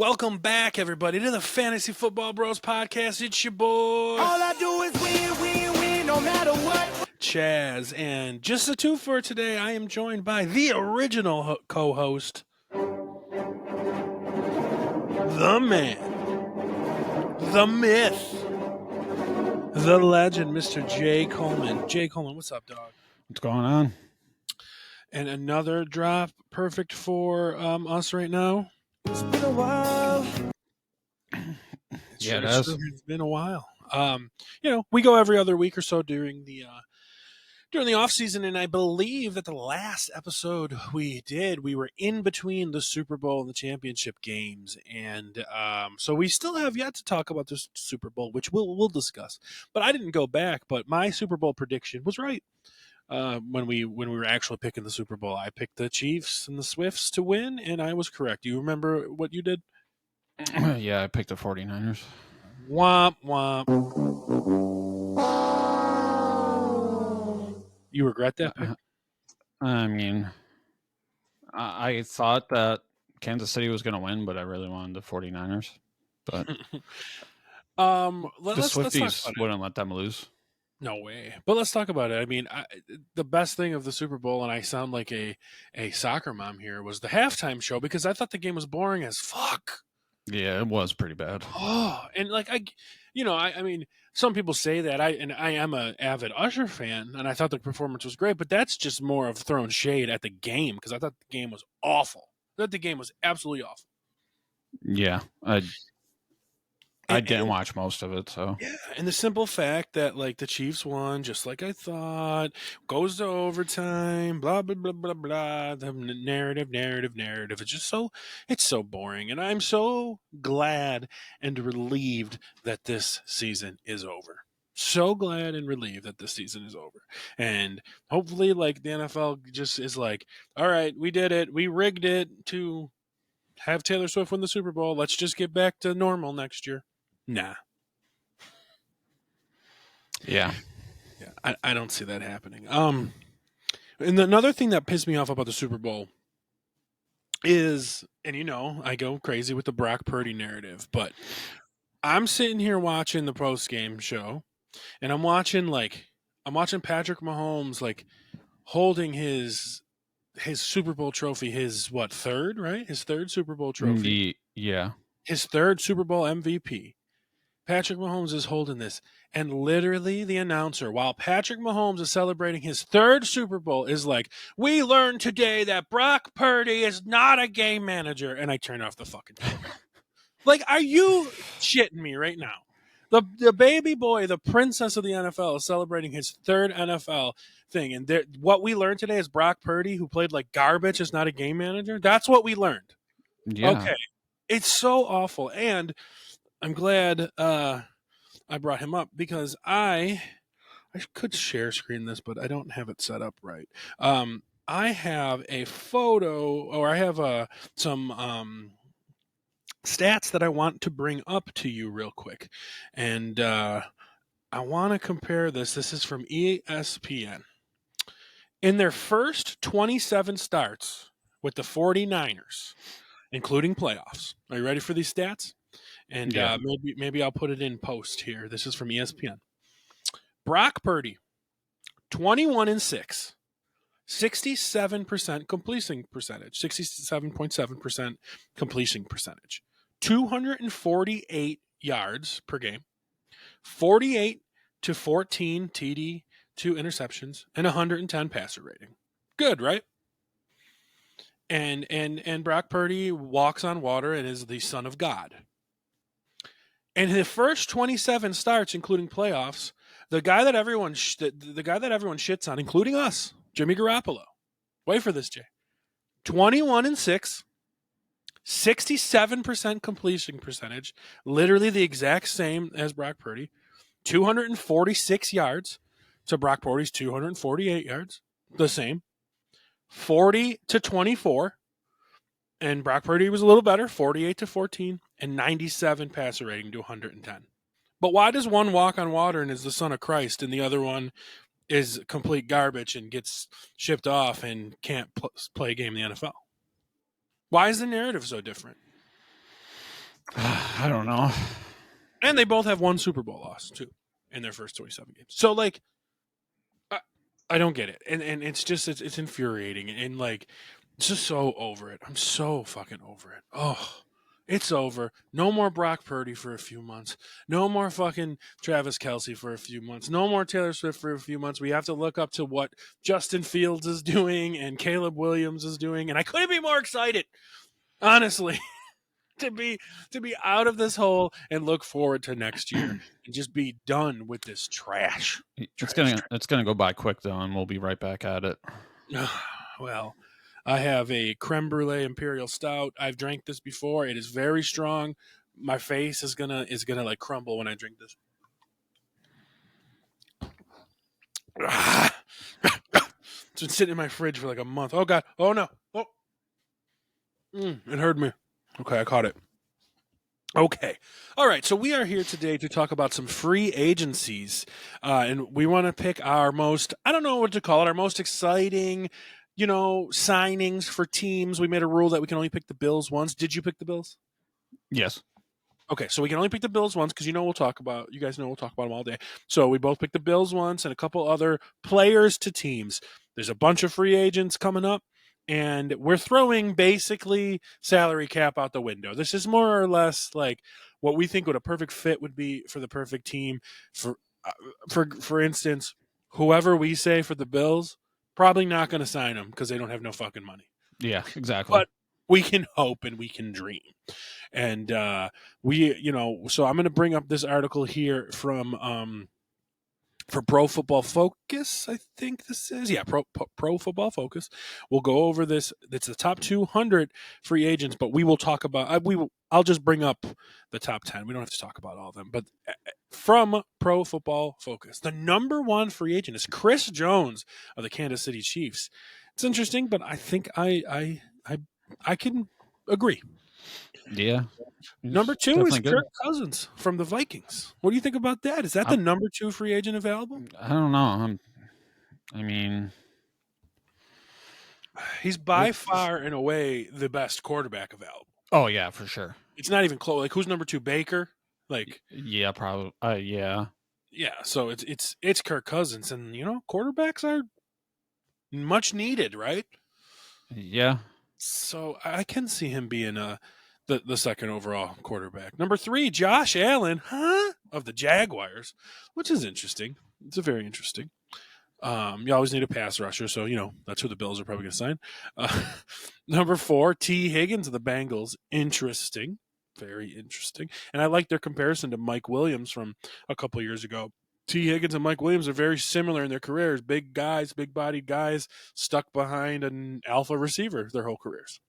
Welcome back, everybody, to the Fantasy Football Bros podcast. It's your boy, All I do is win, no matter what. Chazz. And just a two for today, I am joined by the original co-host, the man, the myth, the legend, Mr. Jay Coleman. Jay Coleman, what's up, dog? What's going on? And another drop perfect for us right now. It's been a while. Yeah, it has. It's been a while. We go every other week or so during the off season, and I believe that the last episode we did, we were in between the Super Bowl and the championship games, and so we still have yet to talk about this Super Bowl, which we'll discuss. But I didn't go back, but my Super Bowl prediction was right. When we were actually picking the Super Bowl, I picked the Chiefs and the Swifts to win, and I was correct. Do you remember what you did? Yeah, I picked the 49ers. Womp womp. You regret that pick? I mean, I thought that Kansas City was going to win, but I really wanted the 49ers. But the Swifties wouldn't let them lose. No way. But let's talk about it. I mean, the best thing of the Super Bowl, and I sound like a soccer mom here, was the halftime show, because I thought the game was boring as fuck. Yeah, it was pretty bad. Oh, and like I mean, some people say that I am an avid Usher fan, and I thought the performance was great, but that's just more of throwing shade at the game, because I thought the game was awful. I thought the game was absolutely awful. Yeah, I didn't watch most of it, so yeah. And the simple fact that like the Chiefs won, just like I thought, goes to overtime, blah blah blah blah blah. The narrative. It's so boring, and I'm so glad and relieved that this season is over. So glad and relieved that this season is over, and hopefully, like the NFL just is like, all right, we did it, we rigged it to have Taylor Swift win the Super Bowl. Let's just get back to normal next year. Nah. Yeah, I don't see that happening. And another thing that pissed me off about the Super Bowl is, and I go crazy with the Brock Purdy narrative, but I'm sitting here watching the post-game show, and I'm watching Patrick Mahomes like holding his Super Bowl trophy, his third, right? His third Super Bowl trophy. Yeah. His third Super Bowl MVP. Patrick Mahomes is holding this, and literally the announcer, while Patrick Mahomes is celebrating his third Super Bowl, is like, "We learned today that Brock Purdy is not a game manager," and I turn off the fucking phone. Like, are you shitting me right now? The baby boy, the princess of the NFL, is celebrating his third NFL thing, and what we learned today is Brock Purdy, who played like garbage, is not a game manager. That's what we learned. Yeah. Okay, it's so awful, and I'm glad I brought him up, because I could share screen this, but I don't have it set up right. I have a photo, or I have some stats that I want to bring up to you real quick. And I want to compare this. This is from ESPN. In their first 27 starts with the 49ers, including playoffs. Are you ready for these stats? And maybe I'll put it in post here. This is from ESPN. Brock Purdy, 21-6, 67% completion percentage, 67.7% completion percentage, 248 yards per game, 48 to 14 TD, 2 interceptions, and 110 passer rating. Good, right? And Brock Purdy walks on water and is the son of God. In the first 27 starts, including playoffs, the guy that everyone shits on, including us, Jimmy Garoppolo. Wait for this, Jay. 21-6, 67% completion percentage, literally the exact same as Brock Purdy. 246 yards to Brock Purdy's 248 yards, the same. 40 to 24. And Brock Purdy was a little better, 48 to 14, and 97 passer rating to 110. But why does one walk on water and is the son of Christ, and the other one is complete garbage and gets shipped off and can't play a game in the NFL? Why is the narrative so different? I don't know. And they both have one Super Bowl loss, too, in their first 27 games. So, like, I don't get it. And it's just, it's infuriating. And, like, it's just so over it. I'm so fucking over it. Oh, it's over. No more Brock Purdy for a few months. No more fucking Travis Kelce for a few months. No more Taylor Swift for a few months. We have to look up to what Justin Fields is doing and Caleb Williams is doing. And I couldn't be more excited, honestly. to be out of this hole and look forward to next year and just be done with this trash. It's gonna go by quick though, and we'll be right back at it. Well, I have a creme brulee imperial stout. I've drank this before. It is very strong. My face is gonna like crumble when I drink this. It's been sitting in my fridge for like a month. Oh god. Oh no. Oh. It hurt me. Okay, I caught it. Okay. All right. So we are here today to talk about some free agencies. And we want to pick our most, I don't know what to call it, our most exciting, signings for teams. We made a rule that we can only pick the Bills once. Did you pick the Bills? Yes. Okay, so we can only pick the Bills once because you guys know we'll talk about them all day. So we both picked the Bills once and a couple other players to teams. There's a bunch of free agents coming up, and we're throwing basically salary cap out the window. This is more or less like what we think what a perfect fit would be for the perfect team. For instance, whoever we say for the Bills, probably not going to sign them because they don't have no fucking money. Yeah, exactly. But we can hope and we can dream. And so I'm going to bring up this article here from for Pro Football Focus. I think this is Pro Football Focus. We'll go over this. It's the top 200 free agents, but we will talk about. I'll just bring up the top 10. We don't have to talk about all of them, but from Pro Football Focus, the number one free agent is Chris Jones of the Kansas City Chiefs. It's interesting, but I think I can agree. Yeah. Number two is Kirk Cousins from the Vikings. What do you think about that? Is that the number two free agent available? I don't know. I mean, he's by far and away the best quarterback available. Oh yeah, for sure. It's not even close. Like, who's number two? Baker? Like, yeah, probably. Yeah. Yeah. So it's Kirk Cousins, and quarterbacks are much needed, right? Yeah. So I can see him being the second overall quarterback. Number three, Josh Allen, of the Jaguars, which is interesting. It's a very interesting. You always need a pass rusher, so that's who the Bills are probably going to sign. Number four, T. Higgins of the Bengals. Interesting, very interesting. And I like their comparison to Mike Williams from a couple years ago. T. Higgins and Mike Williams are very similar in their careers. Big guys, big-bodied guys, stuck behind an alpha receiver their whole careers.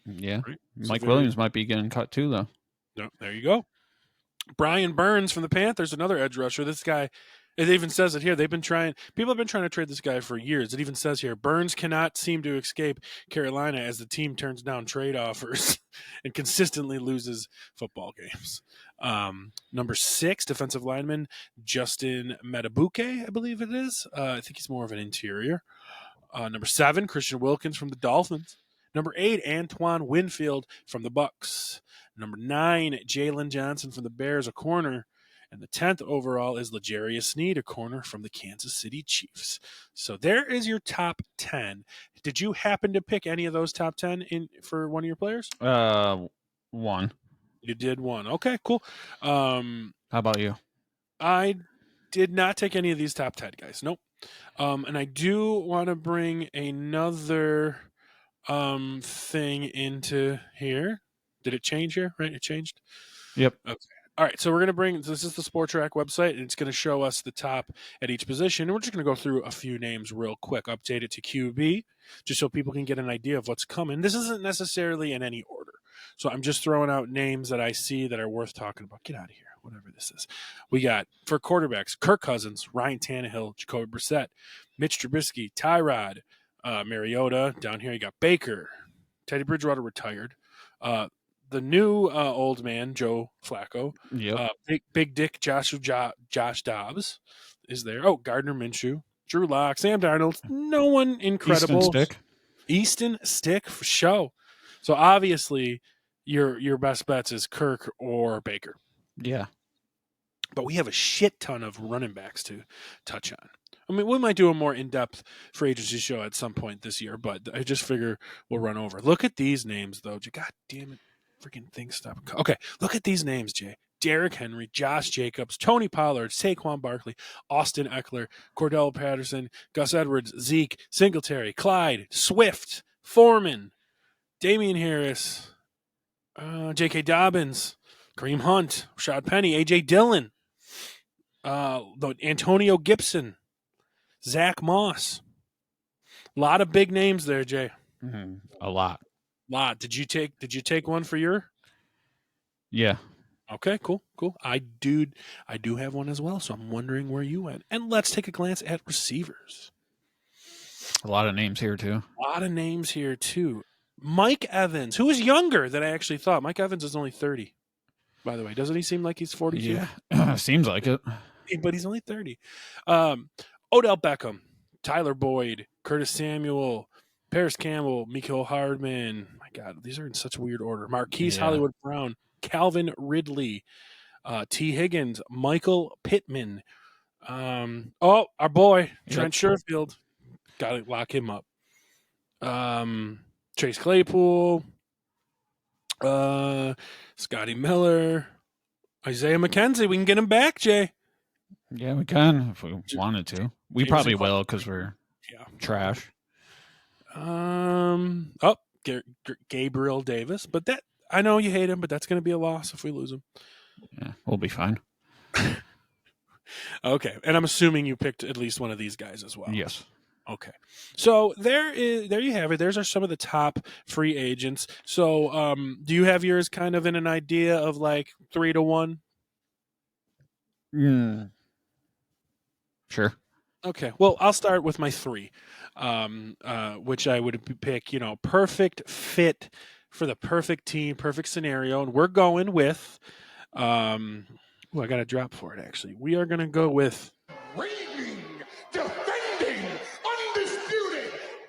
Yeah, right? Mike Williams might be getting cut too, though. No, there you go. Brian Burns from the Panthers, another edge rusher. This guy, it even says it here. People have been trying to trade this guy for years. It even says here, Burns cannot seem to escape Carolina as the team turns down trade offers and consistently loses football games. Number six, defensive lineman Justin Matabuke, I believe it is. I think he's more of an interior. Number seven, Christian Wilkins from the Dolphins. Number 8, Antoine Winfield from the Bucks. Number 9, Jalen Johnson from the Bears, a corner. And the 10th overall is L'Jarius Sneed, a corner from the Kansas City Chiefs. So there is your top 10. Did you happen to pick any of those top 10 for one of your players? One. You did one. Okay, cool. How about you? I did not take any of these top 10 guys. Nope. And I do want to bring another thing into here. Did it change here? Right, it changed. Yep. Okay. All right, so we're gonna bring. This is the Sport Track website, and it's gonna show us the top at each position. And we're just gonna go through a few names real quick. Update it to QB, just so people can get an idea of what's coming. This isn't necessarily in any order, so I'm just throwing out names that I see that are worth talking about. Get out of here, whatever this is. We got for quarterbacks: Kirk Cousins, Ryan Tannehill, Jacoby Brissett, Mitch Trubisky, Tyrod. Mariota. Down here you got Baker. Teddy Bridgewater retired. The new old man, Joe Flacco. Yep. Big Dick Josh Dobbs is there. Oh, Gardner Minshew. Drew Lock. Sam Darnold. No one incredible. Easton Stick for show. So obviously, your best bets is Kirk or Baker. Yeah. But we have a shit ton of running backs to touch on. I mean, we might do a more in-depth free agency show at some point this year, but I just figure we'll run over. Look at these names, though. God damn it. Freaking thing stop. Okay, look at these names, Jay. Derrick Henry, Josh Jacobs, Tony Pollard, Saquon Barkley, Austin Eckler, Cordell Patterson, Gus Edwards, Zeke, Singletary, Clyde, Swift, Foreman, Damian Harris, J.K. Dobbins, Kareem Hunt, Rashad Penny, A.J. Dillon, Antonio Gibson, Zach Moss. A lot of big names there, Jay. Mm-hmm. A lot. Did you take one for your? Yeah. Okay, cool. I do have one as well, so I'm wondering where you went. And let's take a glance at receivers. A lot of names here too. Mike Evans, who is younger than I actually thought. Mike Evans is only 30, by the way. Doesn't he seem like he's 42? Yeah, seems like it. But he's only 30. Odell Beckham, Tyler Boyd, Curtis Samuel, Paris Campbell, Mecole Hardman. My God, these are in such a weird order. Marquise Hollywood Brown, Calvin Ridley, T. Higgins, Michael Pittman. Our boy, Trent Sherfield. Got to lock him up. Chase Claypool, Scotty Miller, Isaiah McKenzie. We can get him back, Jay. Yeah, we can if we wanted to. We probably will because we're trash. Gabriel Davis, but that I know you hate him, but that's going to be a loss if we lose him. Yeah, we'll be fine. Okay, and I'm assuming you picked at least one of these guys as well. Yes. Okay, so there you have it. There's some of the top free agents. So, do you have yours kind of in an idea of like 3 to 1? Sure. Okay. Well, I'll start with my 3, which I would pick. Perfect fit for the perfect team, perfect scenario, and we're going with. I got a drop for it. Actually, we are going to go with.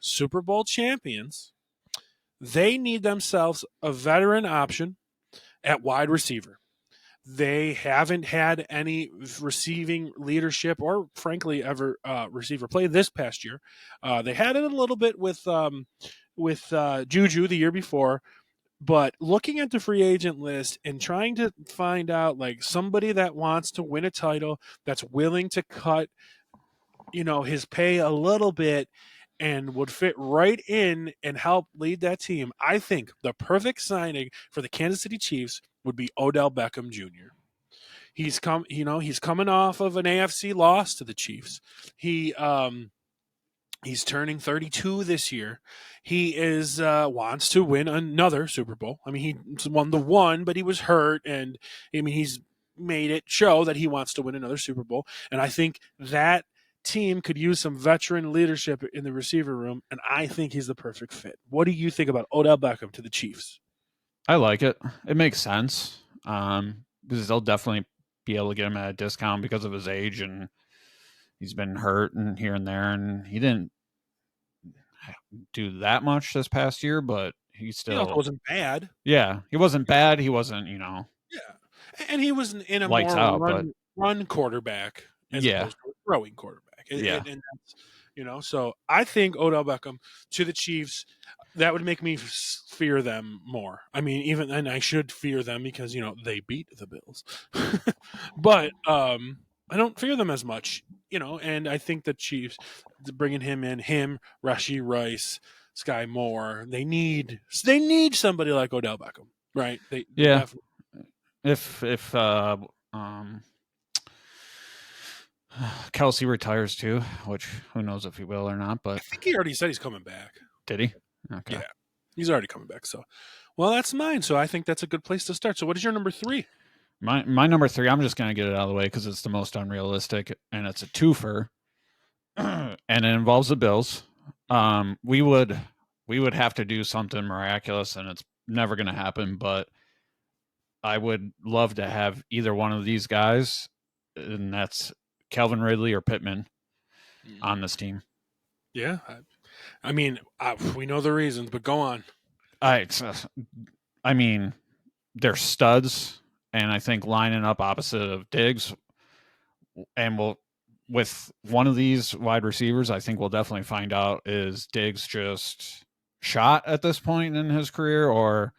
Super Bowl champions, they need themselves a veteran option at wide receiver. They haven't had any receiving leadership or, frankly, ever receiver play this past year. They had it a little bit with Juju the year before, but looking at the free agent list and trying to find out like somebody that wants to win a title, that's willing to cut, his pay a little bit, and would fit right in and help lead that team. I think the perfect signing for the Kansas City Chiefs would be Odell Beckham Jr. He's coming off of an AFC loss to the Chiefs. He's turning 32 this year. He wants to win another Super Bowl. I mean, he won the one, but he was hurt, and I mean, he's made it show that he wants to win another Super Bowl. And I think that team could use some veteran leadership in the receiver room, and I think he's the perfect fit. What do you think about Odell Beckham to the Chiefs? I like it. It makes sense because they'll definitely be able to get him at a discount because of his age, and he's been hurt and here and there, and he didn't do that much this past year, but he still wasn't bad. Yeah, he wasn't bad. He wasn't, Yeah, and he was in a lights more out, run quarterback as opposed to a throwing quarterback. And that's, so I think Odell Beckham to the Chiefs, that would make me fear them more. I mean, and I should fear them because, they beat the Bills. But I don't fear them as much, and I think the Chiefs, bringing him in, Rashee Rice, Sky Moore, they need somebody like Odell Beckham, right? They definitely. If Kelsey retires too, which who knows if he will or not, but I think he already said he's coming back. Did he? Okay. Yeah, he's already coming back. So, well, that's mine. So I think that's a good place to start. So what is your number 3? My number 3, I'm just going to get it out of the way because it's the most unrealistic, and it's a twofer, and it involves the Bills. We would have to do something miraculous, and it's never going to happen, but I would love to have either one of these guys, and that's Calvin Ridley or Pittman on this team. Yeah. I mean, we know the reasons, but go on. I mean, they're studs, and I think lining up opposite of Diggs, and with one of these wide receivers, I think we'll definitely find out, is Diggs just shot at this point in his career, or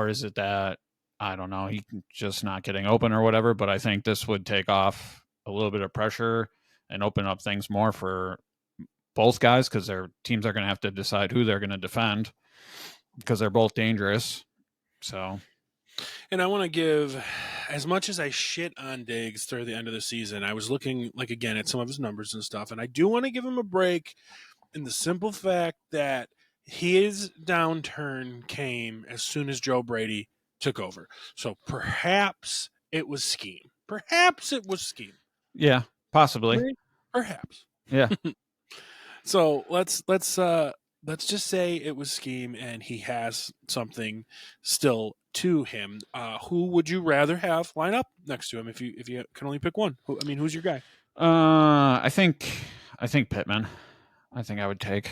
is it that, I don't know, he just not getting open or whatever. But I think this would take off a little bit of pressure and open up things more for both guys, because their teams are going to have to decide who they're going to defend, because they're both dangerous. So, and I want to give, as much as I shit on Diggs through the end of the season, I was looking like again at some of his numbers and stuff, and I do want to give him a break in the simple fact that his downturn came as soon as Joe Brady took over. So perhaps it was scheme. Perhaps it was scheme. yeah, possibly. Right? Perhaps. Yeah. So let's just say it was scheme, and he has something still to him. Who would you rather have line up next to him if you can only pick one? Who's your guy? I think Pittman. I think I would take.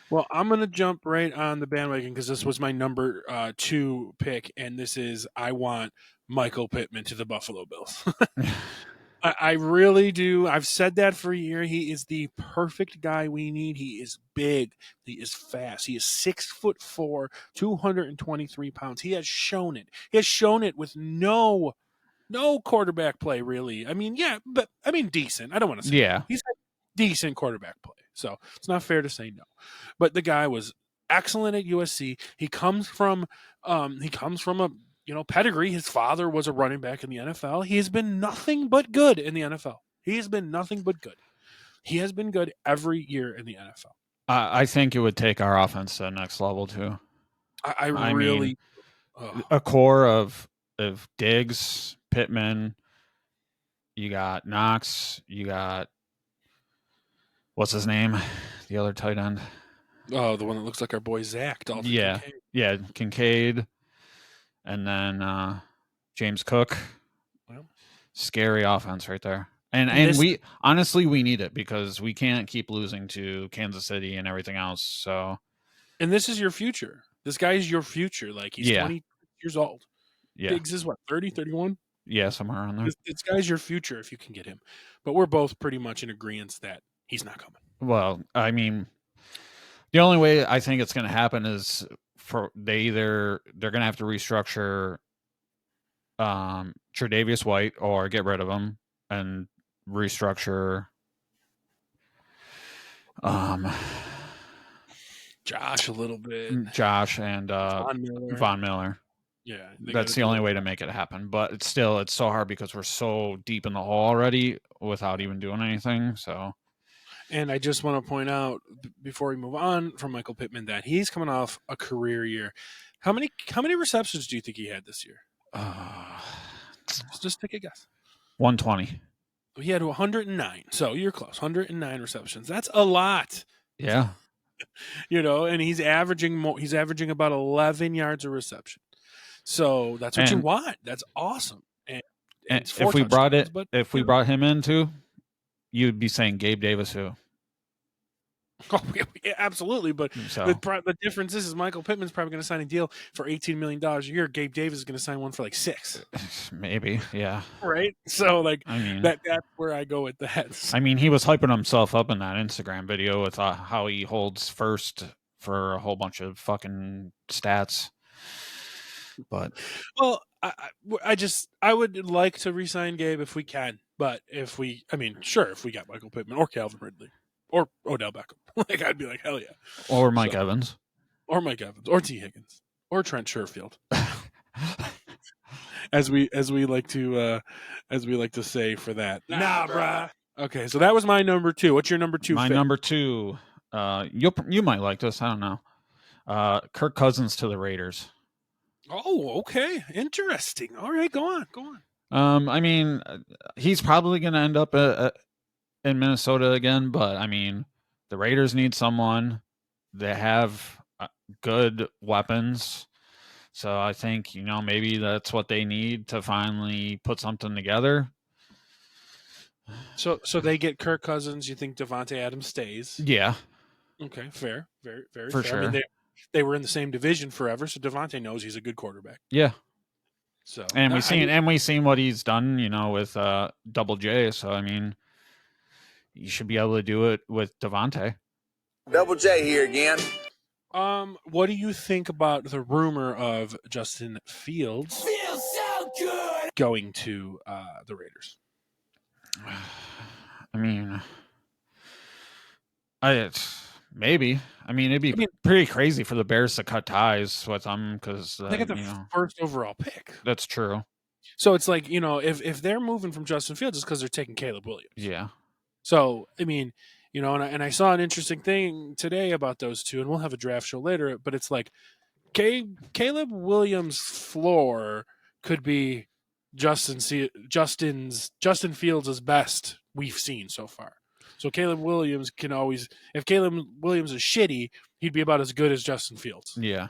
Well, I'm going to jump right on the bandwagon because this was my number 2 pick, and this is I want Michael Pittman to the Buffalo Bills. I really do. I've said that for a year. He is the perfect guy we need. He is big. He is fast. He is 6'4", 223 pounds. He has shown it. He has shown it with no quarterback play, really. Decent. I don't want to say Yeah. no. He's had decent quarterback play, so it's not fair to say no. But the guy was excellent at USC. He comes from a pedigree. His father was a running back in the NFL. He has been nothing but good in the NFL. He has been nothing but good. He has been good every year in the NFL. I think it would take our offense to the next level too. I really mean, a core of Diggs, Pittman. You got Knox. You got, what's his name? The other tight end. Oh, the one that looks like our boy Zach. Dalton Yeah, Kincaid. yeah, Kincaid, and then James Cook. Well, scary offense right there. And we honestly, we need it because we can't keep losing to Kansas City and everything else. So, and this is your future. This guy is your future. Like, he's 20 years old. Yeah. Diggs is what, 30, 31? Yeah, somewhere around there. This guy's your future if you can get him. But we're both pretty much in agreement that he's not coming. Well, I mean, the only way I think it's going to happen is they're going to have to restructure Tre'Davious White or get rid of him and restructure Josh a little bit. Josh and Von Miller. Yeah, that's the only way to make it happen. But it's so hard because we're so deep in the hole already without even doing anything. So, and I just want to point out before we move on from Michael Pittman that he's coming off a career year. How many receptions do you think he had this year? Just take a guess. 120. He had 109. So you're close. 109 receptions. That's a lot. Yeah. And he's averaging about 11 yards a reception. So that's what you want. That's awesome. And if we brought him in too, you'd be saying Gabe Davis who? Oh, yeah, absolutely. But the difference is Michael Pittman's probably going to sign a deal for $18 million a year. Gabe Davis is going to sign one for like $6 million. Maybe, yeah. Right? So, that's where I go with that. I mean, he was hyping himself up in that Instagram video with how he holds first for a whole bunch of fucking stats. But well, I would like to re-sign Gabe if we can. But if we got Michael Pittman or Calvin Ridley or Odell Beckham, I'd be like, hell yeah. Or Mike Evans. Or Mike Evans. Or T. Higgins. Or Trent Sherfield. as we like to say for that. Nah, bruh. Okay, so that was my number 2. What's your number 2? My number 2. You might like this. I don't know. Kirk Cousins to the Raiders. Oh, okay. Interesting. All right, go on. I mean, he's probably going to end up in Minnesota again, but I mean, the Raiders need someone. They have good weapons. So I think, maybe that's what they need to finally put something together. So they get Kirk Cousins. You think Devontae Adams stays? Yeah. Okay, fair. Very, very for fair. sure. I mean, they were in the same division forever, so Devontae knows he's a good quarterback. Yeah. So And we've seen what he's done, with Double J. So I mean, you should be able to do it with Devontae. Double J here again. What do you think about the rumor of Justin Fields Feels so good. going to the Raiders? I mean, maybe. I mean, it'd be pretty crazy for the Bears to cut ties with them because they got the first overall pick. That's true. So it's like, if they're moving from Justin Fields, it's because they're taking Caleb Williams. Yeah. So I mean, and I saw an interesting thing today about those two, and we'll have a draft show later. But it's like Caleb Williams' floor could be Justin Fields' best we've seen so far. So Caleb Williams can always, if Caleb Williams is shitty, he'd be about as good as Justin Fields. Yeah.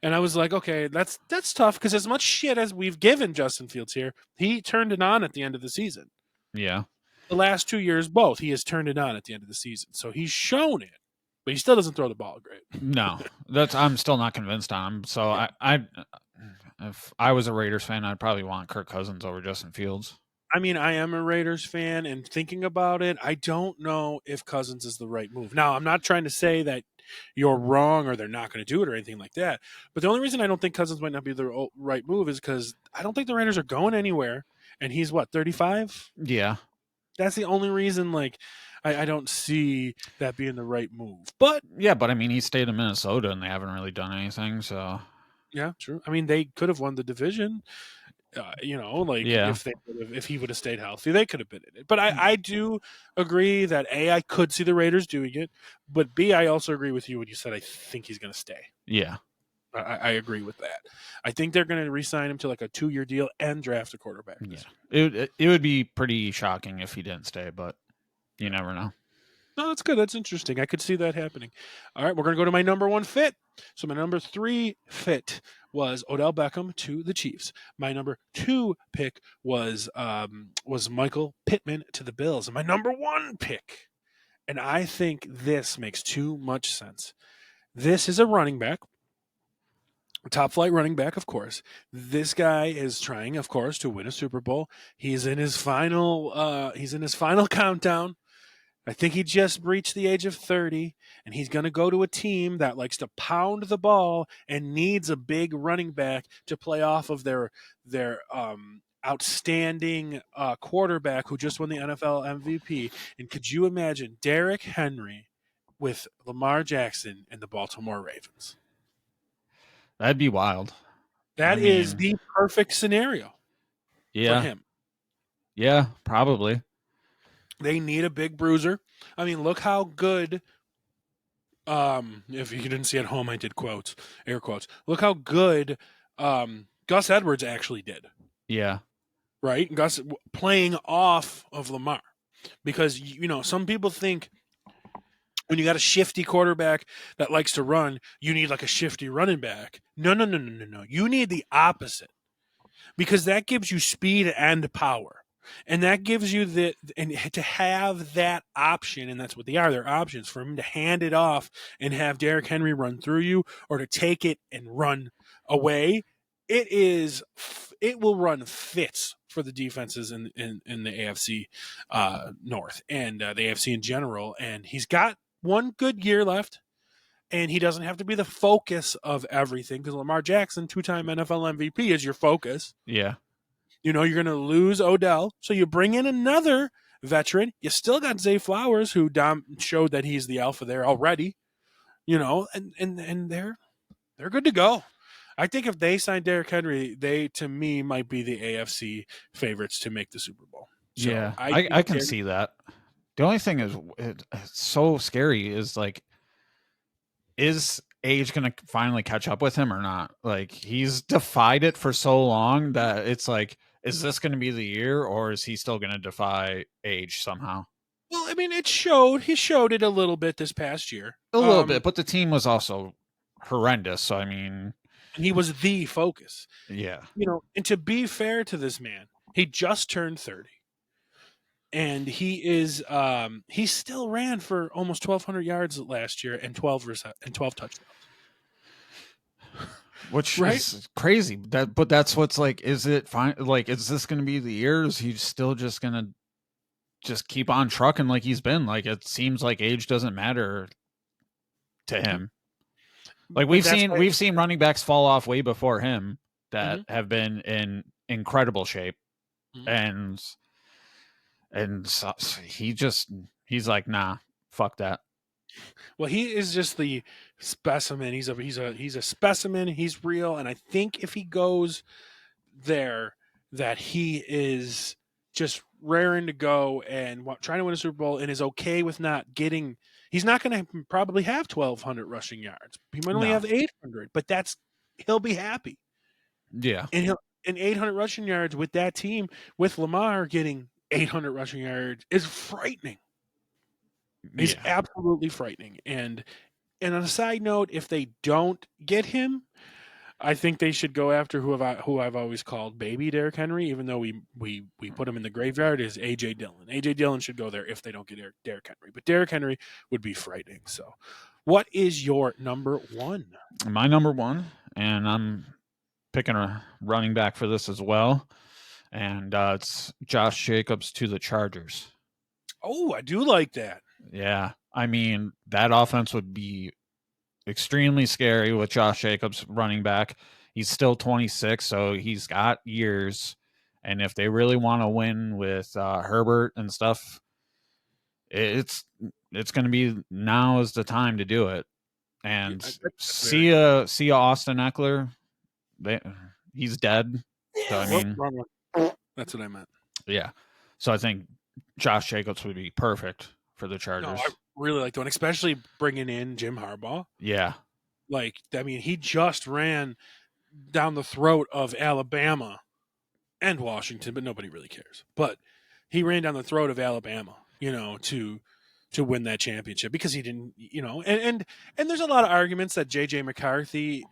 And I was like, okay, that's tough because as much shit as we've given Justin Fields here, he turned it on at the end of the season. Yeah. The last 2 years, both, he has turned it on at the end of the season. So he's shown it, but he still doesn't throw the ball great. No, I'm still not convinced on him. So yeah. If I was a Raiders fan, I'd probably want Kirk Cousins over Justin Fields. I mean, I am a Raiders fan, and thinking about it, I don't know if Cousins is the right move. Now, I'm not trying to say that you're wrong or they're not going to do it or anything like that. But the only reason I don't think Cousins might not be the right move is because I don't think the Raiders are going anywhere. And he's, 35? Yeah. That's the only reason, I don't see that being the right move. But yeah, but I mean, he stayed in Minnesota, and they haven't really done anything, so. Yeah, true. I mean, they could have won the division. If he would have stayed healthy, they could have been in it. But I do agree that A, I could see the Raiders doing it, but B, I also agree with you when you said I think he's going to stay. Yeah. I agree with that. I think they're going to re-sign him to a 2-year deal and draft a quarterback. Yeah. It would be pretty shocking if he didn't stay, but you never know. No, that's good. That's interesting. I could see that happening. All right, we're going to go to my number 1 fit. So my number 3 fit was Odell Beckham to the Chiefs. My number 2 pick was Michael Pittman to the Bills. And my number 1 pick, and I think this makes too much sense. This is a running back, a top flight running back, of course. This guy is trying, of course, to win a Super Bowl. He's in his final countdown. I think he just reached the age of 30, and he's going to go to a team that likes to pound the ball and needs a big running back to play off of their outstanding quarterback who just won the NFL MVP. And could you imagine Derrick Henry with Lamar Jackson and the Baltimore Ravens? That'd be wild. That is the perfect scenario for him. Yeah, probably. They need a big bruiser. I mean, look how good. If you didn't see at home, I did air quotes. Look how good Gus Edwards actually did. Yeah. Right? Gus playing off of Lamar. Because, some people think when you got a shifty quarterback that likes to run, you need a shifty running back. No. You need the opposite. Because that gives you speed and power. And that gives you to have that option, and that's what they are. They're options for him to hand it off and have Derrick Henry run through you, or to take it and run away. It will run fits for the defenses in the AFC North and the AFC in general. And he's got one good year left, and he doesn't have to be the focus of everything because Lamar Jackson, 2-time NFL MVP, is your focus. Yeah. You're going to lose Odell, so you bring in another veteran. You still got Zay Flowers, who showed that he's the alpha there already. And they're good to go. I think if they sign Derrick Henry, they, to me, might be the AFC favorites to make the Super Bowl. So yeah, I can see that. The only thing is, it's so scary is age going to finally catch up with him or not? He's defied it for so long that it's is this going to be the year, or is he still going to defy age somehow? Well, I mean, he showed it a little bit this past year. A little bit, but the team was also horrendous. So, I mean, he was the focus. Yeah. And to be fair to this man, he just turned 30. And he still ran for almost 1,200 yards last year and 12 touchdowns. which right? is crazy. But that's what's like. Is it fine? Like, is this going to be the year? Is he still just going to just keep on trucking like he's been? Like, it seems like age doesn't matter to him. Like we've seen running backs fall off way before him that have been in incredible shape, and so he's like, nah, fuck that. Well, he is just the specimen. He's a specimen. He's real, and I think if he goes there, that he is just raring to go and trying to win a Super Bowl, and is okay with not getting. He's not going to probably have 1,200 rushing yards. He might only have 800, but he'll be happy. Yeah, and 800 rushing yards with that team, with Lamar getting 800 rushing yards, is frightening. It's absolutely frightening. And on a side note, if they don't get him, I think they should go after who I've always called baby Derrick Henry, even though we put him in the graveyard, is A.J. Dillon. A.J. Dillon should go there if they don't get Derrick Henry. But Derrick Henry would be frightening. So what is your number one? My number one, and I'm picking a running back for this as well, and it's Josh Jacobs to the Chargers. Oh, I do like that. Yeah, I mean, that offense would be extremely scary with Josh Jacobs running back. He's still 26, so he's got years. And if they really want to win with Herbert and stuff, it's going to be now is the time to do it. And see Austin Eckler, he's dead. So I mean, that's what I meant. Yeah. So I think Josh Jacobs would be perfect for the Chargers. No, I really like the one, especially bringing in Jim Harbaugh. Yeah. Like, I mean, he just ran down the throat of Alabama and Washington, but nobody really cares. But he ran down the throat of Alabama, to win that championship, because he didn't, and there's a lot of arguments that J.J. McCarthy,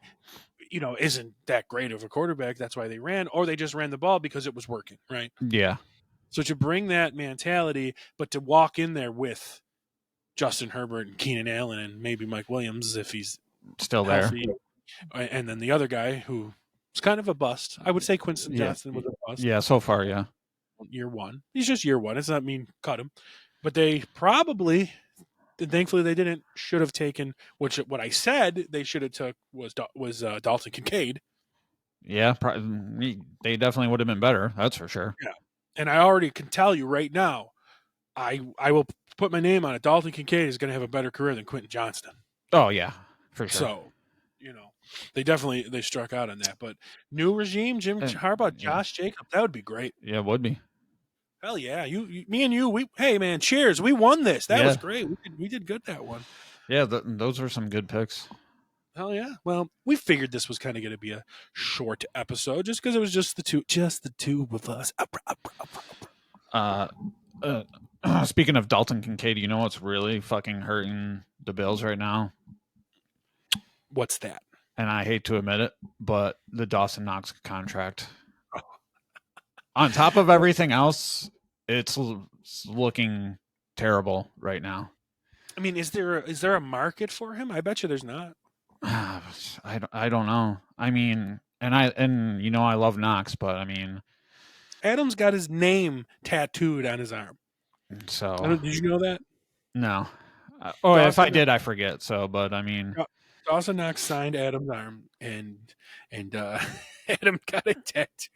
isn't that great of a quarterback. That's why they ran, or they just ran the ball because it was working, right? Yeah. So to bring that mentality, but to walk in there with Justin Herbert and Keenan Allen and maybe Mike Williams if he's still healthy, and then the other guy who's kind of a bust. I would say Quinton Johnson was a bust. Yeah, so far, yeah. Year one. He's just year one. It's not mean cut him. But they probably, thankfully they didn't, should have taken, what I said they should have took was Dalton Kincaid. Yeah, they definitely would have been better. That's for sure. Yeah. And I already can tell you right now, I will put my name on it. Dalton Kincaid is going to have a better career than Quentin Johnston. Oh, yeah, for sure. So, they struck out on that. But new regime, Jim Harbaugh, Josh Jacobs, that would be great. Yeah, it would be. Hell yeah. Me and you, hey, man, cheers. We won this. That was great. We did good that one. Yeah, those were some good picks. Hell yeah. Well, we figured this was kind of going to be a short episode just because it was just the two of us. Speaking of Dalton Kincaid, you know what's really fucking hurting the Bills right now? What's that? And I hate to admit it, but the Dawson Knox contract. On top of everything else, it's looking terrible right now. I mean, is there a market for him? I bet you there's not. I don't know. I mean, and I love Knox, but I mean, Adams got his name tattooed on his arm. So did you know that? No. Dawson, if I did, I forget. So, but I mean, Dawson Knox signed Adam's arm, and Adam got a tattoo.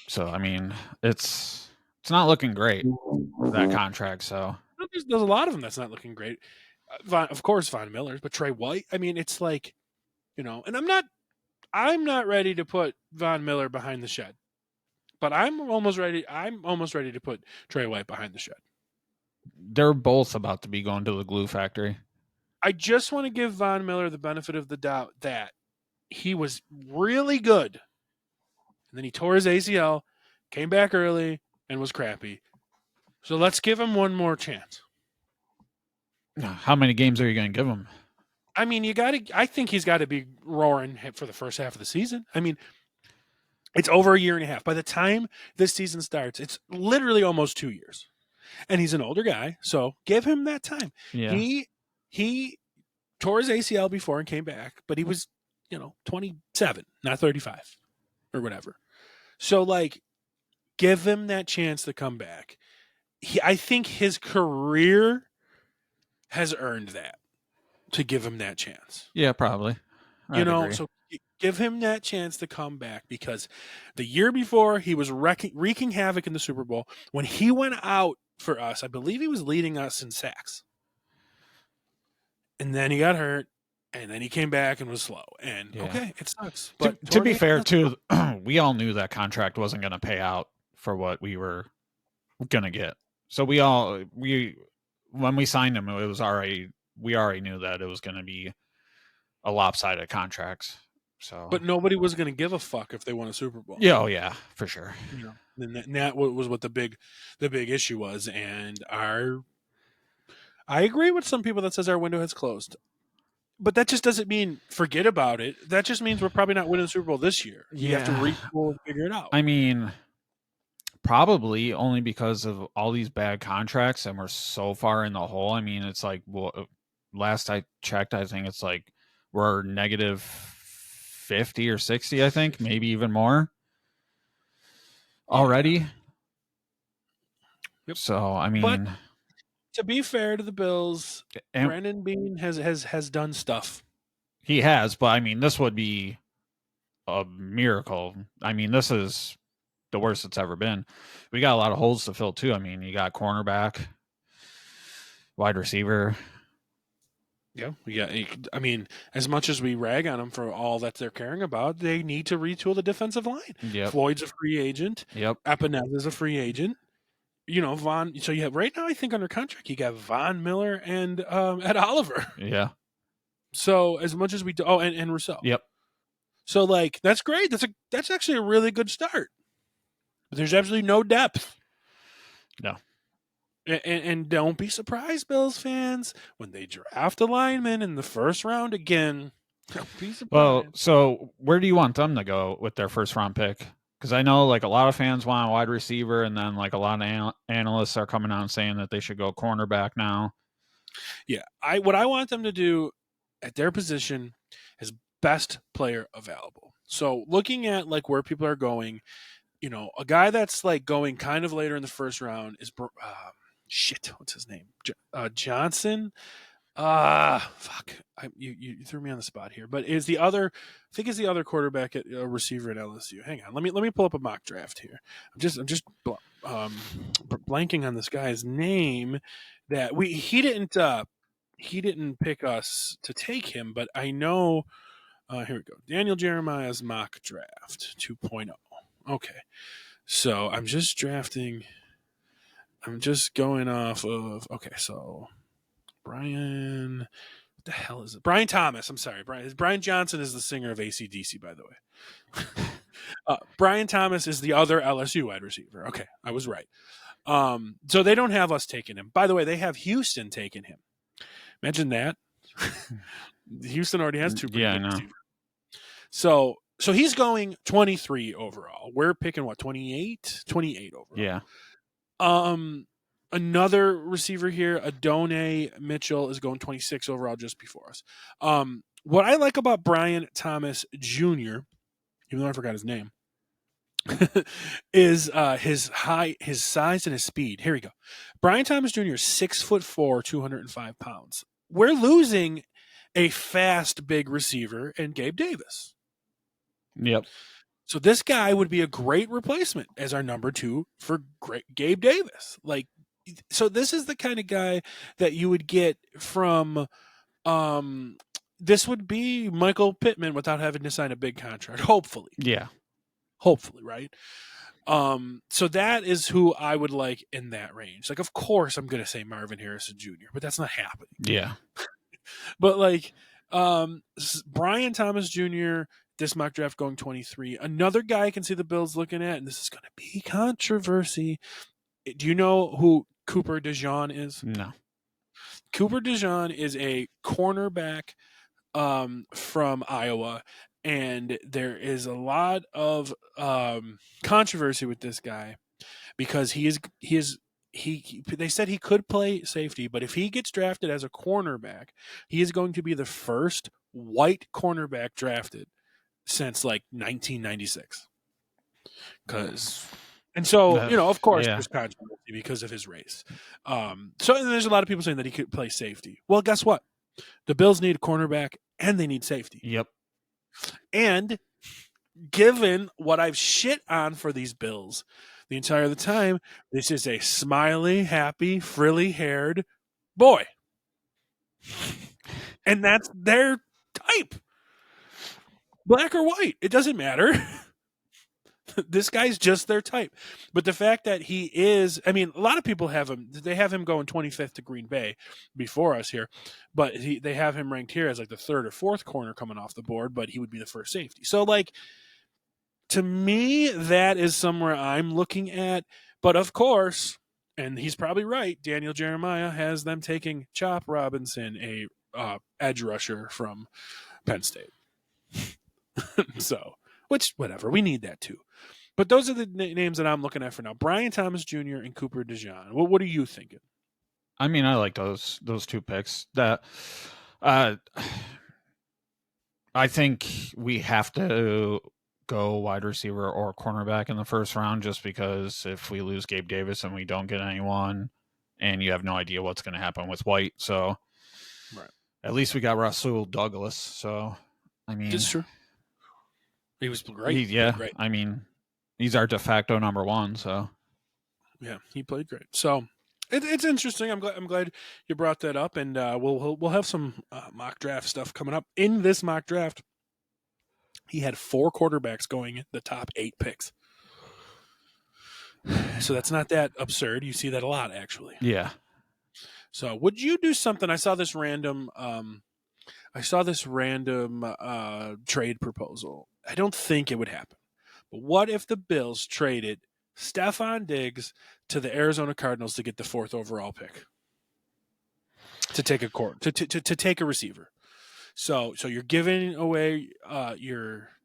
So I mean, it's not looking great, that contract. So there's a lot of them that's not looking great. Of course, Von Miller's, but Trey White. I mean, it's like, and I'm not ready to put Von Miller behind the shed, but I'm almost ready to put Trey White behind the shed. They're both about to be going to the glue factory. I just want to give Von Miller the benefit of the doubt that he was really good, and then he tore his ACL, came back early, and was crappy. So let's give him one more chance. How many games are you going to give him? I mean, I think he's got to be roaring for the first half of the season. I mean, it's over a year and a half. By the time this season starts, it's literally almost 2 years. And he's an older guy, so give him that time. Yeah. He tore his ACL before and came back, but he was 27, not 35 or whatever. So, like, give him that chance to come back. I think his career has earned that, to give him that chance. Yeah, probably. I'd agree. So give him that chance to come back, because the year before he was wreaking havoc in the Super Bowl. When he went out for us, I believe he was leading us in sacks. And then he got hurt, and then he came back and was slow. And okay, it sucks. But to be fair, too, we all knew that contract wasn't going to pay out for what we were going to get. So when we signed him, we already knew that it was going to be a lopsided contract. So, but nobody was going to give a fuck if they won a Super Bowl. Yeah, oh yeah, for sure. And that was what the big issue was. And I agree with some people that says our window has closed. But that just doesn't mean forget about it. That just means we're probably not winning the Super Bowl this year. You have to retool and figure it out. I mean, probably only because of all these bad contracts, and we're so far in the hole. I mean, it's like, well, last I checked, I think it's like we're negative 50 or 60, I think, maybe even more already. Yep. So, I mean, but to be fair to the Bills, Brandon Beane has done stuff. He has, but I mean, this would be a miracle. I mean, this is the worst it's ever been. We got a lot of holes to fill too. I mean, you got cornerback, wide receiver. Yeah, I mean, as much as we rag on them for all that they're caring about, they need to retool the defensive line. Yep. Floyd's a free agent. Yep. Epinez is a free agent. Von. So you have right now, I think under contract, you got Von Miller and Ed Oliver. Yeah. So as much as we do, and Rousseau. Yep. So like that's great. That's actually a really good start. But there's absolutely no depth. No. And don't be surprised, Bills fans, when they draft a lineman in the first round again. Don't be surprised. Well, so where do you want them to go with their first round pick? Because I know like a lot of fans want a wide receiver, and then like a lot of analysts are coming out and saying that they should go cornerback now. Yeah, what I want them to do at their position is best player available. So looking at like where people are going, a guy that's like going kind of later in the first round is what's his name? Johnson. Fuck. You threw me on the spot here. But is the other quarterback at receiver at LSU? Hang on. Let me pull up a mock draft here. I'm just blanking on this guy's name. That he didn't pick us to take him, but I know. Here we go. Daniel Jeremiah's mock draft 2.0. Okay. So I'm just going off of, okay, so Brian, what the hell is it? Brian Thomas. I'm sorry. Brian Johnson is the singer of AC/DC, by the way. Brian Thomas is the other LSU wide receiver. Okay, I was right. So they don't have us taking him. By the way, they have Houston taking him. Imagine that. Houston already has two. Yeah, I know. So he's going 23 overall. We're picking what, 28? 28 overall. Yeah. Another receiver here, Adonai Mitchell, is going 26 overall, just before us. What I like about Brian Thomas Jr., even though I forgot his name, is his size and his speed. Here we go. Brian Thomas Jr. is 6'4", 205 pounds. We're losing a fast, big receiver in Gabe Davis. Yep. So this guy would be a great replacement as our number 2 for Gabe Davis. Like, so this is the kind of guy that you would get from. This would be Michael Pittman without having to sign a big contract. Hopefully. Yeah. Hopefully, right? So that is who I would like in that range. Like, of course, I'm going to say Marvin Harrison Jr., but that's not happening. Yeah. But like, Brian Thomas Jr., this mock draft going 23. Another guy I can see the Bills looking at, and this is going to be controversy. Do you know who Cooper DeJean is? No. Cooper DeJean is a cornerback from Iowa, and there is a lot of controversy with this guy because he is they said he could play safety, but if he gets drafted as a cornerback, he is going to be the first white cornerback drafted since like 1996. And so, of course, there's controversy because of his race. So there's a lot of people saying that he could play safety. Well, guess what? The Bills need a cornerback and they need safety. Yep. And given what I've shit on for these Bills the entire time, this is a smiley, happy, frilly-haired boy. And that's their type. Black or white, it doesn't matter. This guy's just their type. But the fact that he is, I mean, a lot of people have him, they have him going 25th to Green Bay before us here, but they have him ranked here as like the third or fourth corner coming off the board, but he would be the first safety. So, like, to me, that is somewhere I'm looking at. But of course, and he's probably right, Daniel Jeremiah has them taking Chop Robinson, a edge rusher from Penn State. So, which, whatever, we need that too. But those are the names that I'm looking at for now. Brian Thomas Jr. and Cooper DeJean. What are you thinking? I mean, I like those two picks. That I think we have to go wide receiver or cornerback in the first round, just because if we lose Gabe Davis and we don't get anyone, and you have no idea what's going to happen with White, so right. At least we got Rasul Douglas. So I mean, it's true. He was great. Great. I mean, he's our de facto number one. So yeah, he played great. So it's interesting. I'm glad you brought that up, and we'll have some mock draft stuff coming up. In this mock draft, he had 4 quarterbacks going the top 8 picks. So that's not that absurd. You see that a lot, actually. Yeah. So would you do something? I saw this random trade proposal. I don't think it would happen. But what if the Bills traded Stefan Diggs to the Arizona Cardinals to get the 4th overall pick? To take to take a receiver. So you're giving away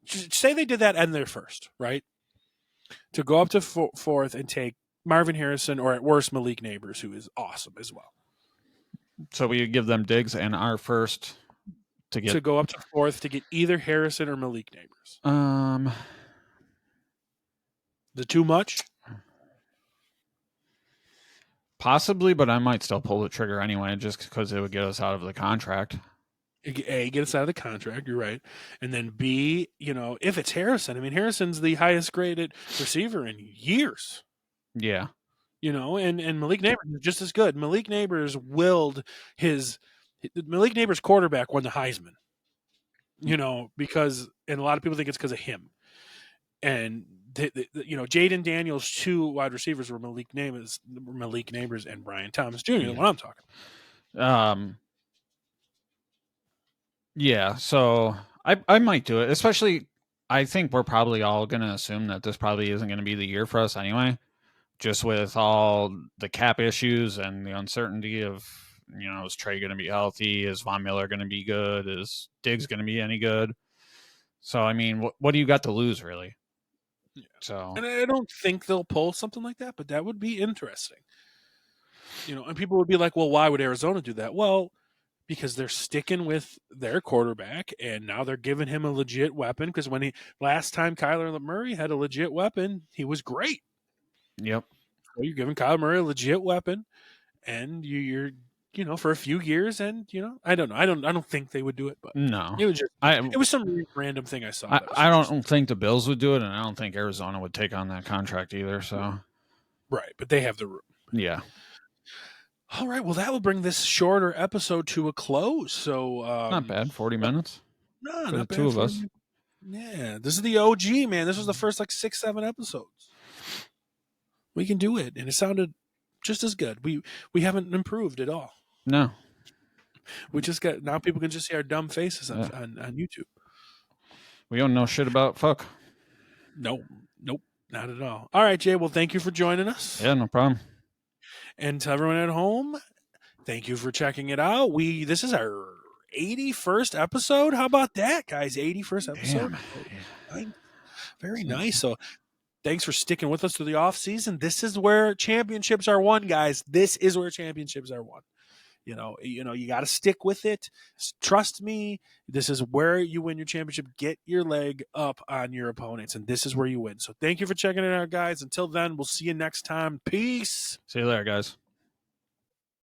say they did that and they're first, right? To go up to 4th and take Marvin Harrison, or at worst Malik Neighbors, who is awesome as well. So we give them Diggs and our first to go up to 4th to get either Harrison or Malik Neighbors. The too much? Possibly, but I might still pull the trigger anyway, just because it would get us out of the contract. A, get us out of the contract, you're right. And then B, if it's Harrison, I mean, Harrison's the highest graded receiver in years. Yeah. And Malik Neighbors is just as good. Malik Neighbors quarterback won the Heisman, because, and a lot of people think it's because of him. And, Jaden Daniels' 2 wide receivers were Malik Neighbors and Brian Thomas Jr. That's what I'm talking about. Yeah, so I might do it, especially I think we're probably all going to assume that this probably isn't going to be the year for us anyway, just with all the cap issues and the uncertainty of, is Trey going to be healthy? Is Von Miller going to be good? Is Diggs going to be any good? So, I mean, what do you got to lose, really? Yeah. So, and I don't think they'll pull something like that, but that would be interesting. And people would be like, well, why would Arizona do that? Well, because they're sticking with their quarterback, and now they're giving him a legit weapon. Because last time Kyler Murray had a legit weapon, he was great. Yep. So you're giving Kyler Murray a legit weapon, and you're for a few years, and I don't know. I don't think they would do it, but no, it was it was some random thing I saw. I don't think the Bills would do it, and I don't think Arizona would take on that contract either. So, right, but they have the room. Yeah. All right, well, that will bring this shorter episode to a close. So not bad, 40 minutes. No, for not the bad. 2 of us. Yeah, this is the OG, man. This was the first 6-7 episodes. We can do it, and it sounded just as good. We haven't improved at all. No, we just got now. People can just see our dumb faces on YouTube. We don't know shit about fuck. Nope, not at all. All right, Jay. Well, thank you for joining us. Yeah, no problem. And to everyone at home, thank you for checking it out. This is our 81st episode. How about that, guys? 81st episode. Damn. Very nice. So Thanks for sticking with us through the offseason. This is where championships are won, guys. This is where championships are won. You got to stick with it. Trust me, this is where you win your championship. Get your leg up on your opponents, and this is where you win. So thank you for checking it out, guys. Until then, we'll see you next time. Peace. See you later, guys.